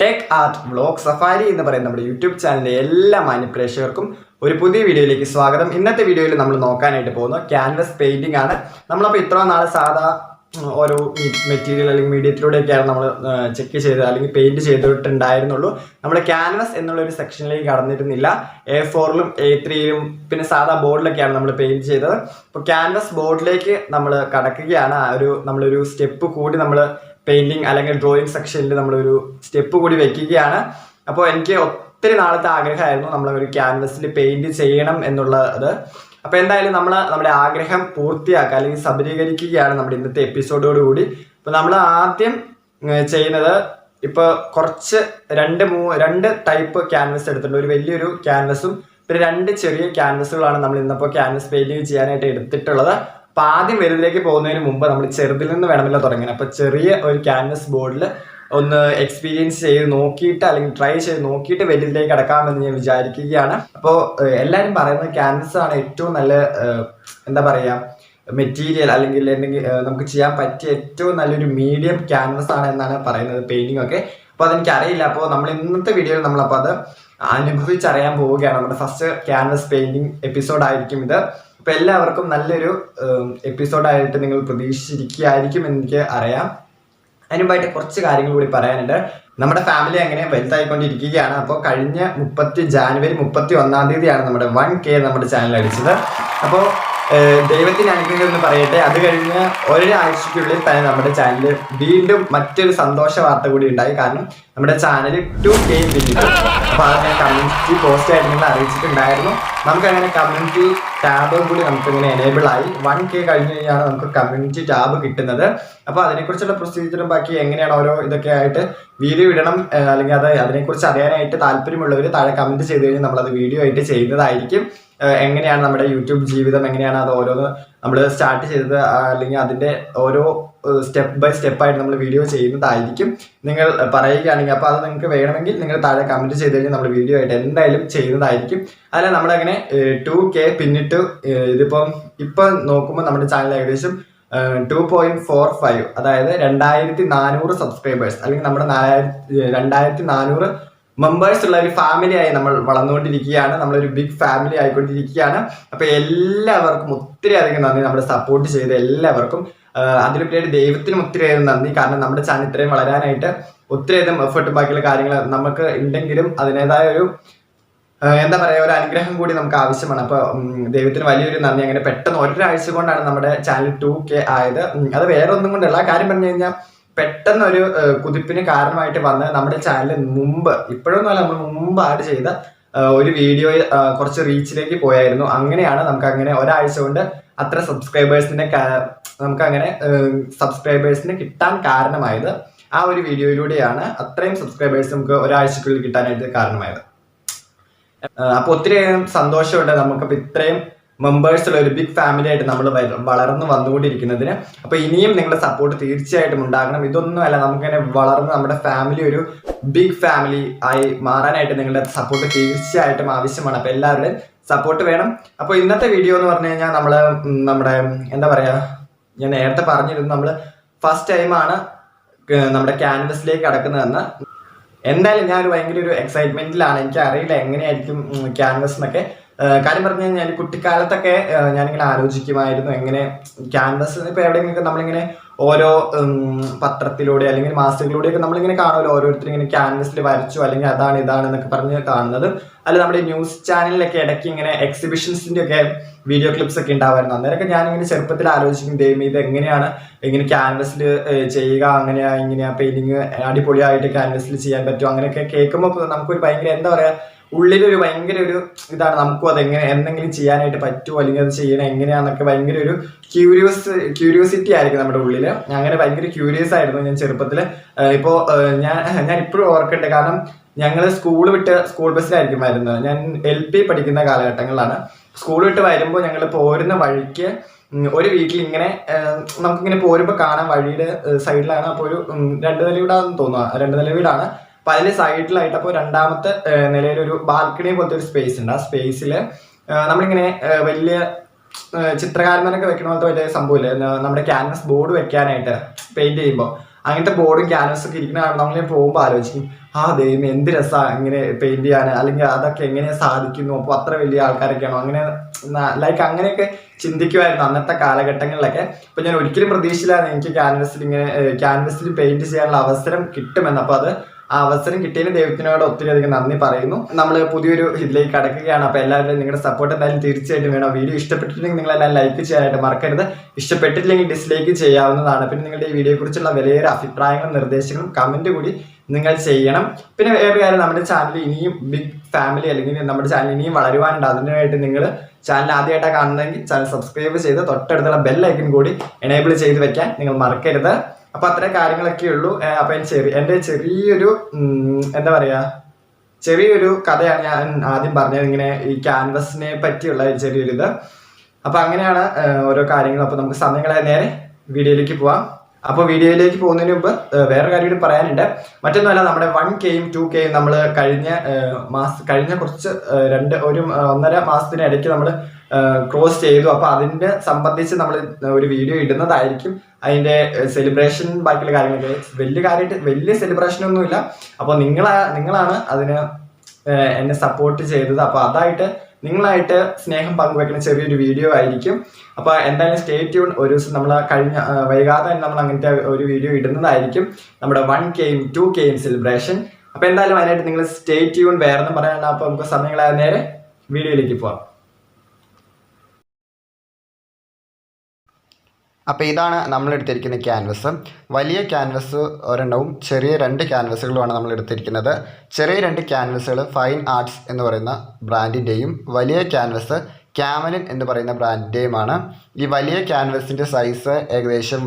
Tech art vlog safari എന്ന് പറയുന്ന നമ്മുടെ യൂട്യൂബ് ചാനലിലെ എല്ലാ മാന്യപ്രേക്ഷകർക്കും ഒരു പുതിയ വീഡിയോയിലേക്ക് സ്വാഗതം. ഇന്നത്തെ വീഡിയോയിൽ നമ്മൾ നോക്കാനായിട്ട് പോകുന്നത് ക്യാൻവസ് പെയിന്റിംഗ് ആണ്. നമ്മളപ്പോൾ ഇത്ര നാൾ സാധാ ഓരോ മെറ്റീരിയൽ അല്ലെങ്കിൽ മീഡിയത്തിലൂടെയൊക്കെയാണ് നമ്മൾ ചെക്ക് ചെയ്ത് അല്ലെങ്കിൽ പെയിന്റ് ചെയ്തിട്ടുണ്ടായിരുന്നുള്ളൂ. നമ്മൾ ക്യാൻവസ് എന്നുള്ള ഒരു സെക്ഷനിലേക്ക് കടന്നിരുന്നില്ല. A4-ലും A3-ലും പിന്നെ സാധാ ബോർഡിലൊക്കെയാണ് നമ്മൾ പെയിന്റ് ചെയ്തത്. അപ്പോൾ ക്യാൻവസ് ബോർഡിലേക്ക് നമ്മൾ കടക്കുകയാണ്. നമ്മളൊരു സ്റ്റെപ്പ് കൂടി നമ്മൾ പെയിന്റിങ് അല്ലെങ്കിൽ ഡ്രോയിങ് സെക്ഷനിൽ നമ്മളൊരു സ്റ്റെപ്പ് കൂടി വെക്കുകയാണ്. അപ്പോൾ എനിക്ക് ഒത്തിരി നാളത്തെ ആഗ്രഹമായിരുന്നു നമ്മളൊരു ക്യാൻവസിൽ പെയിന്റ് ചെയ്യണം എന്നുള്ളത്. അപ്പോൾ എന്തായാലും നമ്മുടെ ആഗ്രഹം പൂർത്തിയാക്കുക അല്ലെങ്കിൽ സബലീകരിക്കുകയാണ് നമ്മുടെ ഇന്നത്തെ എപ്പിസോഡോടുകൂടി. അപ്പോൾ നമ്മൾ ആദ്യം ചെയ്യുന്നത് ഇപ്പോൾ കുറച്ച് രണ്ട് ടൈപ്പ് ക്യാൻവസ് എടുത്തിട്ടുണ്ട്. ഒരു വലിയൊരു ക്യാൻവസും പിന്നെ 2 ചെറിയ ക്യാൻവസുകളാണ് നമ്മൾ ഇന്നിപ്പോൾ ക്യാൻവസ് പെയിന്റിങ് ചെയ്യാനായിട്ട് എടുത്തിട്ടുള്ളത്. അപ്പോൾ ആദ്യം വലുതിലേക്ക് പോകുന്നതിന് മുമ്പ് നമ്മൾ ചെറുതിൽ നിന്ന് വേണമല്ലോ തുടങ്ങാൻ. അപ്പോൾ ചെറിയ ഒരു ക്യാൻവസ് ബോർഡിൽ ഒന്ന് എക്സ്പീരിയൻസ് ചെയ്ത് നോക്കിയിട്ട് അല്ലെങ്കിൽ ട്രൈ ചെയ്ത് നോക്കിയിട്ട് വലുതിലേക്ക് കിടക്കാമെന്ന് ഞാൻ വിചാരിക്കുകയാണ്. അപ്പോൾ എല്ലാവരും പറയുന്നത് ക്യാൻവസ് ആണ് ഏറ്റവും നല്ല എന്താ പറയുക മെറ്റീരിയൽ അല്ലെങ്കിൽ നമുക്ക് ചെയ്യാൻ പറ്റിയ ഏറ്റവും നല്ലൊരു മീഡിയം ക്യാൻവസ് ആണ് എന്നാണ് പറയുന്നത് പെയിന്റിംഗ് ഒക്കെ. അപ്പോൾ അതെനിക്കറിയില്ല. അപ്പോൾ നമ്മൾ ഇന്നത്തെ വീഡിയോയിൽ നമ്മളപ്പോൾ അത് അനുഭവിച്ചറിയാൻ പോവുകയാണ്. നമ്മുടെ ഫസ്റ്റ് ക്യാൻവസ് പെയിന്റിംഗ് എപ്പിസോഡായിരിക്കും ഇത്. അപ്പോൾ എല്ലാവർക്കും നല്ലൊരു എപ്പിസോഡായിട്ട് നിങ്ങൾ പ്രതീക്ഷിച്ചിരിക്കുകയായിരിക്കും എനിക്ക് അറിയാം. അതിനുമായിട്ട് കുറച്ച് കാര്യങ്ങൾ കൂടി പറയാനുണ്ട്. നമ്മുടെ ഫാമിലി അങ്ങനെ വലുതായിക്കൊണ്ടിരിക്കുകയാണ്. അപ്പോൾ കഴിഞ്ഞ ജാനുവരി 31 നമ്മുടെ 1K നമ്മുടെ ചാനൽ അടിച്ചത്. അപ്പോൾ ദൈവത്തിന് അനുഗ്രഹം എന്ന് പറയട്ടെ, അത് കഴിഞ്ഞ് ഒരാഴ്ചയ്ക്കുള്ളിൽ തന്നെ നമ്മുടെ ചാനൽ വീണ്ടും മറ്റൊരു സന്തോഷ വാർത്ത കൂടി ഉണ്ടായി. കാരണം നമ്മുടെ ചാനൽ 2K പിന്നിട്ടു. അപ്പോൾ അത് ഞാൻ കമ്മ്യൂണിറ്റി പോസ്റ്റ് ആയിട്ട് നിങ്ങൾ അറിയിച്ചിട്ടുണ്ടായിരുന്നു. നമുക്കങ്ങനെ കമ്മ്യൂണിറ്റി ടാബും കൂടി നമുക്കിങ്ങനെ എനേബിൾ ആയി. 1K കഴിഞ്ഞ് കഴിഞ്ഞാണ് നമുക്ക് കമ്മ്യൂണിറ്റി ടാബ് കിട്ടുന്നത്. അപ്പോൾ അതിനെക്കുറിച്ചുള്ള പ്രൊസീജിയറും ബാക്കി എങ്ങനെയാണ് ഓരോ ഇതൊക്കെ ആയിട്ട് വീഡിയോ ഇടണം അല്ലെങ്കിൽ അതിനെക്കുറിച്ച് അറിയാനായിട്ട് താല്പര്യമുള്ളവർ താഴെ കമൻറ്റ് ചെയ്ത് കഴിഞ്ഞാൽ നമ്മളത് വീഡിയോ ആയിട്ട് ചെയ്യുന്നതായിരിക്കും. എങ്ങനെയാണ് നമ്മുടെ യൂട്യൂബ് ജീവിതം, എങ്ങനെയാണ് അത് ഓരോന്ന് നമ്മൾ സ്റ്റാർട്ട് ചെയ്തത് അല്ലെങ്കിൽ അതിൻ്റെ ഓരോ സ്റ്റെപ്പ് ബൈ സ്റ്റെപ്പായിട്ട് നമ്മൾ വീഡിയോ ചെയ്യുന്നതായിരിക്കും നിങ്ങൾ പറയുകയാണെങ്കിൽ. അപ്പോൾ അത് നിങ്ങൾക്ക് വേണമെങ്കിൽ നിങ്ങൾ താഴെ കമൻറ്റ് ചെയ്ത് കഴിഞ്ഞാൽ നമ്മൾ വീഡിയോ ആയിട്ട് എന്തായാലും ചെയ്യുന്നതായിരിക്കും. അല്ല നമ്മളങ്ങനെ 2K പിന്നിട്ട് ഇപ്പം നോക്കുമ്പോൾ നമ്മുടെ ചാനൽ ഏകദേശം 2.45 അതായത് 2400 സബ്സ്ക്രൈബേഴ്സ് അല്ലെങ്കിൽ നമ്മുടെ 2400 മെമ്പേഴ്സ് ഉള്ള ഒരു ഫാമിലിയായി നമ്മൾ വളർന്നുകൊണ്ടിരിക്കുകയാണ്. നമ്മളൊരു ബിഗ് ഫാമിലി ആയിക്കൊണ്ടിരിക്കുകയാണ്. അപ്പോൾ എല്ലാവർക്കും ഒത്തിരി അധികം നന്ദി, നമ്മുടെ സപ്പോർട്ട് ചെയ്ത എല്ലാവർക്കും. അതിലുപരിയായിട്ട് ദൈവത്തിനും ഒത്തിരി അധികം നന്ദി. കാരണം നമ്മുടെ ചാനൽ ഇത്രയും വളരാനായിട്ട് ഒത്തിരി അധികം എഫേർട്ടും ബാക്കിയുള്ള കാര്യങ്ങൾ നമുക്ക് ഉണ്ടെങ്കിലും അതിനേതായ ഒരു എന്താ പറയുക ഒരു അനുഗ്രഹം കൂടി നമുക്ക് ആവശ്യമാണ്. അപ്പോൾ ദൈവത്തിന് വലിയൊരു നന്ദി. അങ്ങനെ പെട്ടെന്ന് ഒരാഴ്ച കൊണ്ടാണ് നമ്മുടെ ചാനൽ 2K ആയത്. അത് വേറെ ഒന്നും കൊണ്ടല്ല. കാര്യം പറഞ്ഞു കഴിഞ്ഞാൽ പെട്ടെന്ന് ഒരു കുതിപ്പിന് കാരണമായിട്ട് വന്ന് നമ്മുടെ ചാനൽ ഇപ്പോഴൊന്നുമല്ല നമ്മൾ മുമ്പ് ആഡ് ചെയ്ത ഒരു വീഡിയോയിൽ കുറച്ച് റീച്ചിലേക്ക് പോയായിരുന്നു. അങ്ങനെയാണ് നമുക്ക് അങ്ങനെ ഒരാഴ്ച കൊണ്ട് അത്ര സബ്സ്ക്രൈബേഴ്സിന് കിട്ടാൻ കാരണമായത്. ആ ഒരു വീഡിയോയിലൂടെയാണ് അത്രയും സബ്സ്ക്രൈബേഴ്സ് നമുക്ക് ഒരാഴ്ചക്കുള്ളിൽ കിട്ടാനായിട്ട് കാരണമായത്. അപ്പോൾ ഒത്തിരി സന്തോഷമുണ്ട് നമുക്കപ്പോൾ ഇത്രയും മെമ്പേഴ്സ് ഉള്ള ഒരു ബിഗ് ഫാമിലി ആയിട്ട് നമ്മൾ വളർന്നു വന്നുകൊണ്ടിരിക്കുന്നതിന്. അപ്പോൾ ഇനിയും നിങ്ങളുടെ സപ്പോർട്ട് തീർച്ചയായിട്ടും ഉണ്ടാകണം. ഇതൊന്നുമല്ല, നമുക്കിങ്ങനെ വളർന്ന് നമ്മുടെ ഫാമിലി ഒരു ബിഗ് ഫാമിലി ആയി മാറാനായിട്ട് നിങ്ങളുടെ സപ്പോർട്ട് തീർച്ചയായിട്ടും ആവശ്യമാണ്. അപ്പോൾ എല്ലാവരുടെയും സപ്പോർട്ട് വേണം. അപ്പോൾ ഇന്നത്തെ വീഡിയോ എന്ന് പറഞ്ഞു കഴിഞ്ഞാൽ നമ്മുടെ എന്താ പറയുക, ഞാൻ നേരത്തെ പറഞ്ഞിരുന്നു നമ്മൾ ഫസ്റ്റ് ടൈമാണ് നമ്മുടെ ക്യാൻവസിലേക്ക് കടക്കുന്നതെന്ന്. എന്തായാലും ഞാനൊരു ഭയങ്കര ഒരു എക്സൈറ്റ്മെന്റിലാണ്. എനിക്ക് അറിയില്ല എങ്ങനെയായിരിക്കും ക്യാൻവസ് എന്നൊക്കെ. കാര്യം പറഞ്ഞു കഴിഞ്ഞാൽ കുട്ടിക്കാലത്തൊക്കെ ഞാനിങ്ങനെ ആലോചിക്കുമായിരുന്നു എങ്ങനെ ക്യാൻവസ് ഇപ്പോൾ എവിടെയെങ്കിലും നമ്മളിങ്ങനെ ഓരോ പത്രത്തിലൂടെ അല്ലെങ്കിൽ മാസികകളിലൂടെയൊക്കെ നമ്മളിങ്ങനെ കാണുമല്ലോ, ഓരോരുത്തരും ഇങ്ങനെ ക്യാൻവസിൽ വരച്ചു അല്ലെങ്കിൽ അതാണ് ഇതാണ് എന്നൊക്കെ പറഞ്ഞ് കാണുന്നത്. അല്ല നമ്മുടെ ന്യൂസ് ചാനലിലൊക്കെ ഇടയ്ക്ക് ഇങ്ങനെ എക്സിബിഷൻസിൻ്റെ ഒക്കെ വീഡിയോ ക്ലിപ്സ് ഒക്കെ ഉണ്ടാവായിരുന്നു. അന്നേരമൊക്കെ ഞാനിങ്ങനെ ചെറുപ്പത്തിൽ ആലോചിക്കും, ദൈവം ഇത് എങ്ങനെയാണ് ഇങ്ങനെ ക്യാൻവസിൽ ചെയ്യുക, ഇങ്ങനെയാ പെയിന്റിങ് അടിപൊളിയായിട്ട് ക്യാൻവസിൽ ചെയ്യാൻ പറ്റും. അങ്ങനെയൊക്കെ കേൾക്കുമ്പോൾ നമുക്കൊരു ഭയങ്കര എന്താ പറയുക ഉള്ളിലൊരു ഭയങ്കര ഒരു ഇതാണ്, നമുക്കും അതെങ്ങനെ എന്തെങ്കിലും ചെയ്യാനായിട്ട് പറ്റുമോ അല്ലെങ്കിൽ അത് ചെയ്യണം എങ്ങനെയാണെന്നൊക്കെ ഭയങ്കര ഒരു ക്യൂരിയോസിറ്റി ആയിരിക്കും നമ്മുടെ ഉള്ളിൽ. അങ്ങനെ ഭയങ്കര ക്യൂരിയസ് ആയിരുന്നു ഞാൻ ചെറുപ്പത്തിൽ. ഇപ്പോൾ ഞാൻ ഇപ്പോഴും ഓർക്കുന്നുണ്ട്. കാരണം ഞങ്ങൾ സ്കൂൾ ബസ്സിലായിരിക്കും വരുന്നത്. ഞാൻ LP പഠിക്കുന്ന കാലഘട്ടങ്ങളിലാണ്. സ്കൂൾ വിട്ട് വരുമ്പോൾ ഞങ്ങൾ പോരുന്ന വഴിക്ക് ഒരു വീട്ടിൽ ഇങ്ങനെ നമുക്കിങ്ങനെ പോരുമ്പോൾ കാണാൻ വഴിയുടെ സൈഡിലാണ്. അപ്പോൾ ഒരു 2 നില വീടാണെന്ന് തോന്നുന്നു, 2 നില വീടാണ്. അപ്പോൾ അതിൻ്റെ സൈഡിലായിട്ട് അപ്പോൾ 2ാമത്തെ നിലയിലൊരു ബാൽക്കണി പോലത്തെ ഒരു സ്പേസ് ഉണ്ട്. ആ സ്പേസിൽ നമ്മളിങ്ങനെ വലിയ ചിത്രകാരന്മാരൊക്കെ വെക്കണ പോലത്തെ വലിയ സംഭവമില്ലേ, നമ്മുടെ ക്യാൻവസ് ബോർഡ് വെക്കാനായിട്ട് പെയിന്റ് ചെയ്യുമ്പോൾ അങ്ങനത്തെ ബോർഡും ക്യാൻവസും ഒക്കെ ഇരിക്കുന്ന നമ്മൾ പോകുമ്പോൾ ആലോചിക്കും, ദൈവം എന്ത് രസമാണ് ഇങ്ങനെ പെയിന്റ് ചെയ്യാൻ, അല്ലെങ്കിൽ അതൊക്കെ എങ്ങനെ സാധിക്കുന്നു, അപ്പോൾ അത്ര വലിയ ആൾക്കാരൊക്കെയാണോ, അങ്ങനെ ലൈക്ക് അങ്ങനെയൊക്കെ ചിന്തിക്കുമായിരുന്നു അന്നത്തെ കാലഘട്ടങ്ങളിലൊക്കെ. അപ്പോൾ ഞാൻ ഒരിക്കലും പ്രതീക്ഷിച്ചില്ലായിരുന്നു എനിക്ക് ക്യാൻവസിൽ പെയിന്റ് ചെയ്യാനുള്ള അവസരം കിട്ടുമെന്ന്. അപ്പോൾ ആ അവസരം കിട്ടിയതിന് ദൈവത്തിനോട് ഒത്തിരി അധികം നന്ദി പറയുന്നു. നമ്മൾ പുതിയൊരു ഇതിലേക്ക് കടക്കുകയാണ്. അപ്പോൾ എല്ലാവരും നിങ്ങളുടെ സപ്പോർട്ട് എന്തായാലും തീർച്ചയായിട്ടും വേണം. വീഡിയോ ഇഷ്ടപ്പെട്ടിട്ടുണ്ടെങ്കിൽ നിങ്ങളെല്ലാം ലൈക്ക് ചെയ്യാനായിട്ട് മറക്കരുത്. ഇഷ്ടപ്പെട്ടിട്ടില്ലെങ്കിൽ ഡിസ്ലൈക്ക് ചെയ്യാവുന്നതാണ്. പിന്നെ നിങ്ങളുടെ ഈ വീഡിയോയെക്കുറിച്ചുള്ള വലിയൊരു അഭിപ്രായങ്ങളും നിർദ്ദേശങ്ങളും കമന്റ് കൂടി നിങ്ങൾ ചെയ്യണം. പിന്നെ വേറൊരു കാര്യം, നമ്മുടെ ചാനൽ ഇനിയും ബിഗ് ഫാമിലി അല്ലെങ്കിൽ നമ്മുടെ ചാനൽ ഇനിയും വളരുവാനുണ്ട്. അതിനായിട്ട് നിങ്ങൾ ചാനൽ ആദ്യമായിട്ടാണ് കാണുന്നതെങ്കിൽ ചാനൽ സബ്സ്ക്രൈബ് ചെയ്ത് തൊട്ടടുത്തുള്ള ബെൽ ഐക്കൺ കൂടി എനേബിൾ ചെയ്ത് വെക്കാൻ നിങ്ങൾ മറക്കരുത്. അപ്പൊ അത്രയും കാര്യങ്ങളൊക്കെ ഉള്ളൂ. അപ്പൊ എൻ്റെ ചെറിയൊരു എന്താ പറയാ, ചെറിയൊരു കഥയാണ് ഞാൻ ആദ്യം പറഞ്ഞത്, ഇങ്ങനെ ഈ ക്യാൻവസിനെ പറ്റിയുള്ള ചെറിയൊരു ഇത്. അപ്പൊ അങ്ങനെയാണ് ഓരോ കാര്യങ്ങളും. അപ്പൊ നമുക്ക് സമയങ്ങളെ നേരെ വീഡിയോയിലേക്ക് പോവാം. അപ്പോൾ വീഡിയോയിലേക്ക് പോകുന്നതിന് മുമ്പ് വേറെ കാര്യം കൂടി പറയാനുണ്ട്. മറ്റൊന്നുമല്ല, നമ്മുടെ 1Kയും 2Kയും നമ്മൾ കഴിഞ്ഞ കുറച്ച് 1.5 മാസത്തിനിടയ്ക്ക് നമ്മൾ ക്രോസ് ചെയ്തു. അപ്പോൾ അതിനെ സംബന്ധിച്ച് നമ്മൾ ഒരു വീഡിയോ ഇടുന്നതായിരിക്കും. അതിൻ്റെ സെലിബ്രേഷൻ ബാക്കിയുള്ള കാര്യങ്ങളൊക്കെ വലിയ സെലിബ്രേഷൻ ഒന്നുമില്ല. അപ്പോൾ നിങ്ങളാണ് അതിന് എന്നെ സപ്പോർട്ട് ചെയ്തത്. അപ്പോൾ അതായിട്ട് നിങ്ങളായിട്ട് സ്നേഹം പങ്കുവെക്കുന്ന ചെറിയൊരു വീഡിയോ ആയിരിക്കും. അപ്പോൾ എന്തായാലും സ്റ്റേ ട്യൂൺ. ഒരു ദിവസം നമ്മൾ വൈകാതെ തന്നെ നമ്മൾ അങ്ങനത്തെ ഒരു വീഡിയോ ഇടുന്നതായിരിക്കും, നമ്മുടെ 1Kയും 2Kയും സെലിബ്രേഷൻ. അപ്പോൾ എന്തായാലും അതിനായിട്ട് നിങ്ങൾ സ്റ്റേ ട്യൂൺ. വേറൊന്നും പറയാനുള്ള. അപ്പോൾ നമുക്ക് സമയങ്ങളായ നേരെ വീഡിയോയിലേക്ക് പോവാം. അപ്പോൾ ഇതാണ് നമ്മൾ എടുത്തിരിക്കുന്ന ക്യാൻവസ്. വലിയ ക്യാൻവസ് ഒരെണ്ണവും ചെറിയ 2 ക്യാൻവസുകളുമാണ് നമ്മൾ എടുത്തിരിക്കുന്നത്. ചെറിയ 2 ക്യാൻവസുകൾ ഫൈൻ ആർട്സ് എന്ന് പറയുന്ന ബ്രാൻഡിൻ്റെയും വലിയ ക്യാൻവസ് ക്യാമലിൻ എന്ന് പറയുന്ന ബ്രാൻഡിൻ്റെയുമാണ്. ഈ വലിയ ക്യാൻവസിൻ്റെ സൈസ് ഏകദേശം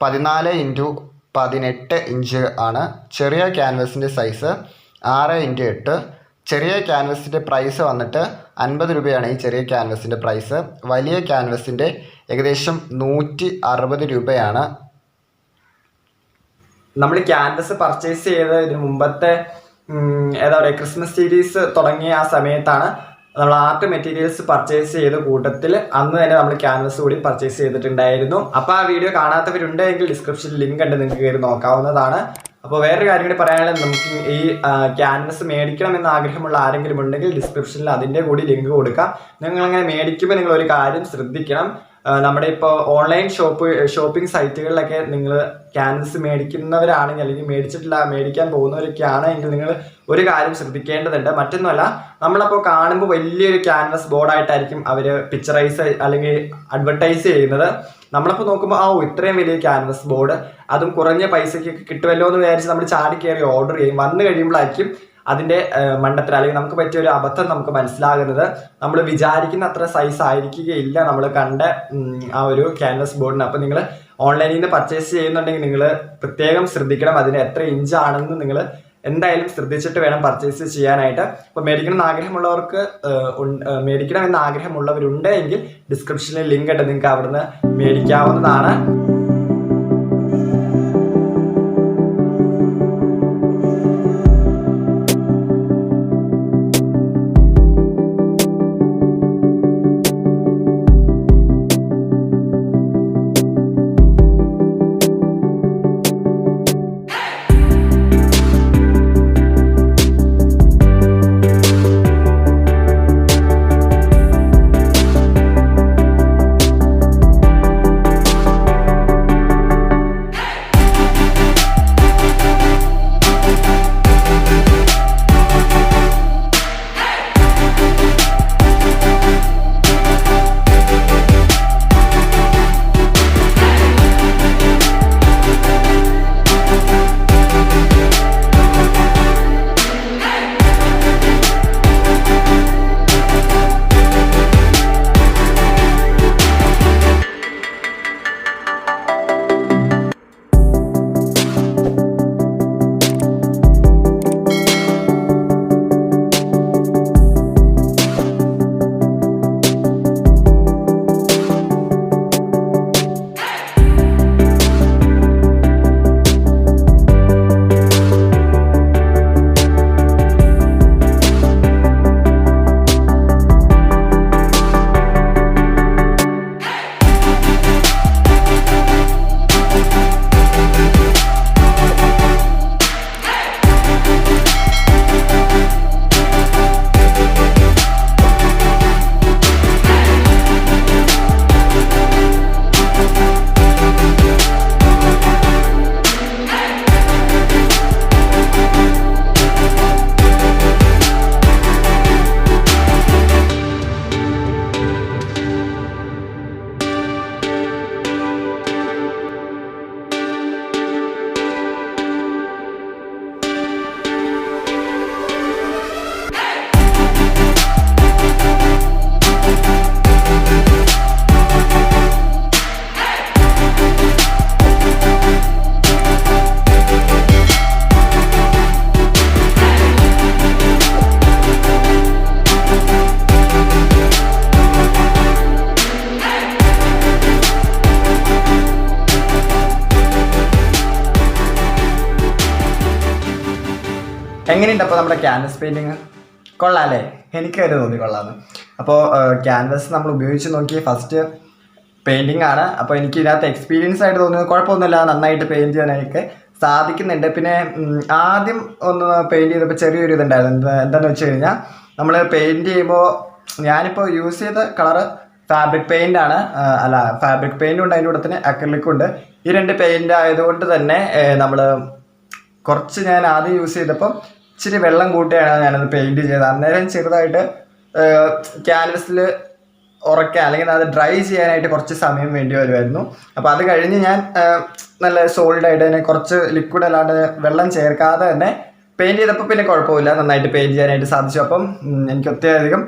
14x18 ഇഞ്ച് ആണ്. ചെറിയ ക്യാൻവസിൻ്റെ സൈസ് 6x8. ചെറിയ ക്യാൻവസിൻ്റെ പ്രൈസ് വന്നിട്ട് 50 രൂപയാണ് ഈ ചെറിയ ക്യാൻവസിൻ്റെ പ്രൈസ്. വലിയ ക്യാൻവസിൻ്റെ ഏകദേശം 160 രൂപയാണ്. നമ്മൾ ക്യാൻവസ് പർച്ചേസ് ചെയ്ത് ഇതിന് മുമ്പത്തെ എന്താ പറയുക, ക്രിസ്മസ് സീരീസ് തുടങ്ങിയ ആ സമയത്താണ് നമ്മൾ ആർട്ട് മെറ്റീരിയൽസ് പർച്ചേസ് ചെയ്ത കൂട്ടത്തിൽ അന്ന് തന്നെ നമ്മൾ ക്യാൻവസ് കൂടി പർച്ചേസ് ചെയ്തിട്ടുണ്ടായിരുന്നു. അപ്പോൾ ആ വീഡിയോ കാണാത്തവരുണ്ടെങ്കിൽ ഡിസ്ക്രിപ്ഷനിൽ ലിങ്ക് ഉണ്ട്, നിങ്ങൾക്ക് കയറി നോക്കാവുന്നതാണ്. അപ്പോൾ വേറൊരു കാര്യം കൂടി പറയാനുള്ളത്, നമുക്ക് ഈ ക്യാൻവസ് മേടിക്കണം എന്ന ആഗ്രഹമുള്ള ആരെങ്കിലും ഉണ്ടെങ്കിൽ ഡിസ്ക്രിപ്ഷനിൽ അതിൻ്റെ കൂടി ലിങ്ക് കൊടുക്കാം. നിങ്ങളങ്ങനെ മേടിക്കുമ്പോൾ നിങ്ങൾ ഒരു കാര്യം ശ്രദ്ധിക്കണം. നമ്മുടെ ഇപ്പോൾ ഓൺലൈൻ ഷോപ്പിംഗ് സൈറ്റുകളിലൊക്കെ നിങ്ങൾ ക്യാൻവസ് മേടിക്കുന്നവരാണെങ്കിൽ, അല്ലെങ്കിൽ മേടിക്കാൻ പോകുന്നവരൊക്കെ ആണെങ്കിൽ നിങ്ങൾ ഒരു കാര്യം ശ്രദ്ധിക്കേണ്ടതുണ്ട്. മറ്റൊന്നുമല്ല, നമ്മളപ്പോൾ കാണുമ്പോൾ വലിയൊരു ക്യാൻവസ് ബോർഡായിട്ടായിരിക്കും അവർ പിക്ചറൈസ് അല്ലെങ്കിൽ അഡ്വർടൈസ് ചെയ്യുന്നത്. നമ്മളപ്പോൾ നോക്കുമ്പോൾ ഇത്രയും വലിയ ക്യാൻവസ് ബോർഡ്, അതും കുറഞ്ഞ പൈസയ്ക്ക് കിട്ടുമല്ലോ എന്ന് വിചാരിച്ച് നമ്മൾ ചാടി കയറി ഓർഡർ ചെയ്യും. വന്നു കഴിയുമ്പോഴായിരിക്കും അതിൻ്റെ മണ്ടത്തിൽ അല്ലെങ്കിൽ നമുക്ക് പറ്റിയ ഒരു അബദ്ധം നമുക്ക് മനസ്സിലാകുന്നത്. നമ്മൾ വിചാരിക്കുന്ന അത്ര സൈസ് ആയിരിക്കുകയില്ല നമ്മൾ കണ്ട ആ ഒരു ക്യാൻവസ് ബോർഡിന്. അപ്പോൾ നിങ്ങൾ ഓൺലൈനിൽ നിന്ന് പർച്ചേസ് ചെയ്യുന്നുണ്ടെങ്കിൽ നിങ്ങൾ പ്രത്യേകം ശ്രദ്ധിക്കണം. അതിന് എത്ര ഇഞ്ചാണെന്ന് നിങ്ങൾ എന്തായാലും ശ്രദ്ധിച്ചിട്ട് വേണം പർച്ചേസ് ചെയ്യാനായിട്ട്. അപ്പോൾ മേടിക്കണം എന്ന് ആഗ്രഹമുള്ളവരുണ്ടെങ്കിൽ ഡിസ്ക്രിപ്ഷനിൽ ലിങ്ക് ഉണ്ട്, നിങ്ങൾക്ക് അവിടുന്ന് മേടിക്കാവുന്നതാണ്. എങ്ങനെയുണ്ട് അപ്പോൾ നമ്മുടെ ക്യാൻവസ് പെയിൻറ്റിങ്? കൊള്ളാം അല്ലേ? എനിക്കത് തോന്നി കൊള്ളാമെന്ന്. അപ്പോൾ ക്യാൻവസ് നമ്മൾ ഉപയോഗിച്ച് നോക്കി ഫസ്റ്റ് പെയിൻറ്റിങ് ആണ്. അപ്പോൾ എനിക്ക് ഇതിനകത്ത് എക്സ്പീരിയൻസ് ആയിട്ട് തോന്നുന്നത് കുഴപ്പമൊന്നുമില്ല, നന്നായിട്ട് പെയിൻറ്റ് ചെയ്യാനൊക്കെ സാധിക്കുന്നുണ്ട്. പിന്നെ ആദ്യം ഒന്ന് പെയിൻറ്റ് ചെയ്തപ്പോൾ ചെറിയൊരു ഇതുണ്ടായിരുന്നു. എന്താണെന്ന് വെച്ച് കഴിഞ്ഞാൽ നമ്മൾ പെയിൻറ്റ് ചെയ്യുമ്പോൾ ഞാനിപ്പോൾ യൂസ് ചെയ്ത കളറ് ഫാബ്രിക് പെയിൻ്റ് ആണ്. ഫാബ്രിക് പെയിൻറ്റും ഉണ്ട്, അതിൻ്റെ കൂടെ തന്നെ അക്രിലിക്കും ഉണ്ട്. ഈ രണ്ട് പെയിൻ്റ് ആയതുകൊണ്ട് തന്നെ നമ്മൾ കുറച്ച് ഞാൻ ആദ്യം യൂസ് ചെയ്തപ്പം ഇച്ചിരി വെള്ളം കൂട്ടിയാണ് ഞാനത് പെയിൻറ്റ് ചെയ്തത്. അന്നേരം ചെറുതായിട്ട് ക്യാൻവസിൽ ഉറക്കാൻ അല്ലെങ്കിൽ അത് ഡ്രൈ ചെയ്യാനായിട്ട് കുറച്ച് സമയം വേണ്ടി വരുമായിരുന്നു. അപ്പോൾ അത് കഴിഞ്ഞ് ഞാൻ നല്ല സോളിഡായിട്ട് തന്നെ കുറച്ച് ലിക്വിഡ് അല്ലാണ്ട് വെള്ളം ചേർക്കാതെ തന്നെ പെയിൻറ്റ് ചെയ്തപ്പോൾ പിന്നെ കുഴപ്പമില്ല, നന്നായിട്ട് പെയിൻറ്റ് ചെയ്യാനായിട്ട് സാധിച്ചു. അപ്പം എനിക്ക് ഒത്തിരിയധികം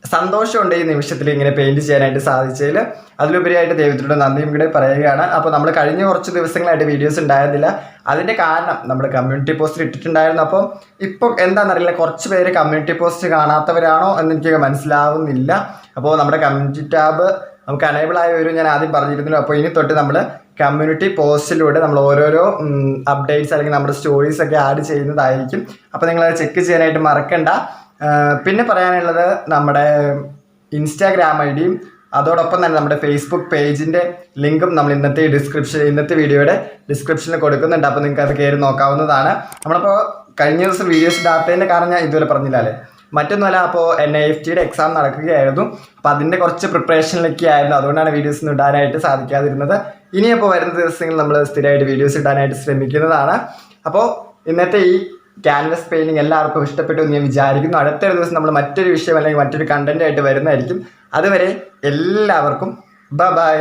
സന്തോഷമുണ്ട് ഈ നിമിഷത്തിൽ ഇങ്ങനെ പെയിൻറ്റ് ചെയ്യാനായിട്ട് സാധിച്ചതിൽ. അതിലുപരിയായിട്ട് ദൈവത്തിനോട് നന്ദിയും കൂടെ പറയുകയാണ്. അപ്പോൾ നമ്മൾ കഴിഞ്ഞ കുറച്ച് ദിവസങ്ങളായിട്ട് വീഡിയോസ് ഉണ്ടായിരുന്നില്ല. അതിൻ്റെ കാരണം നമ്മൾ കമ്മ്യൂണിറ്റി പോസ്റ്റിൽ ഇട്ടിട്ടുണ്ടായിരുന്നു. അപ്പോൾ ഇപ്പം എന്താണെന്നറിയില്ല, കുറച്ച് പേര് കമ്മ്യൂണിറ്റി പോസ്റ്റ് കാണാത്തവരാണോ എന്ന് എനിക്ക് മനസ്സിലാവുന്നില്ല. അപ്പോൾ നമ്മുടെ കമ്മ്യൂണിറ്റി ടാബ് നമുക്ക് അനേബിൾ ആയി വരും, ഞാൻ ആദ്യം പറഞ്ഞിരുന്നു. അപ്പോൾ ഇനി തൊട്ട് നമ്മൾ കമ്മ്യൂണിറ്റി പോസ്റ്റിലൂടെ നമ്മൾ ഓരോരോ അപ്ഡേറ്റ്സ് അല്ലെങ്കിൽ നമ്മുടെ സ്റ്റോറീസ് ഒക്കെ ആഡ് ചെയ്യുന്നതായിരിക്കും. അപ്പോൾ നിങ്ങളത് ചെക്ക് ചെയ്യാനായിട്ട് മറക്കണ്ട. പിന്നെ പറയാനുള്ളത് നമ്മുടെ ഇൻസ്റ്റാഗ്രാം ഐ ഡിയും അതോടൊപ്പം തന്നെ നമ്മുടെ ഫേസ്ബുക്ക് പേജിൻ്റെ ലിങ്കും നമ്മൾ ഇന്നത്തെ വീഡിയോയുടെ ഡിസ്ക്രിപ്ഷനിൽ കൊടുക്കുന്നുണ്ട്. അപ്പോൾ നിങ്ങൾക്ക് അത് കയറി നോക്കാവുന്നതാണ്. നമ്മളിപ്പോൾ കഴിഞ്ഞ ദിവസം വീഡിയോസ് ഇടാത്തതിൻ്റെ കാരണം ഞാൻ ഇതുവരെ പറഞ്ഞില്ല അല്ലേ, മറ്റൊന്നുമല്ല. അപ്പോൾ NIFTയുടെ എക്സാം നടക്കുകയായിരുന്നു. അപ്പോൾ അതിൻ്റെ കുറച്ച് പ്രിപ്പറേഷനിലൊക്കെ ആയിരുന്നു, അതുകൊണ്ടാണ് വീഡിയോസ് ഒന്നും ഇടാനായിട്ട് സാധിക്കാതിരുന്നത്. ഇനിയപ്പോൾ വരുന്ന ദിവസങ്ങളിൽ നമ്മൾ സ്ഥിരമായിട്ട് വീഡിയോസ് ഇടാനായിട്ട് ശ്രമിക്കുന്നതാണ്. അപ്പോൾ ഇന്നത്തെ ഈ ക്യാൻവസ് പെയിൻറ്റിങ് എല്ലാവർക്കും ഇഷ്ടപ്പെട്ടു എന്ന് ഞാൻ വിചാരിക്കുന്നു. അടുത്തൊരു ദിവസം നമ്മൾ മറ്റൊരു വിഷയം അല്ലെങ്കിൽ മറ്റൊരു കണ്ടന്റ് ആയിട്ട് വരുന്നതായിരിക്കും. അതുവരെ എല്ലാവർക്കും ബൈ.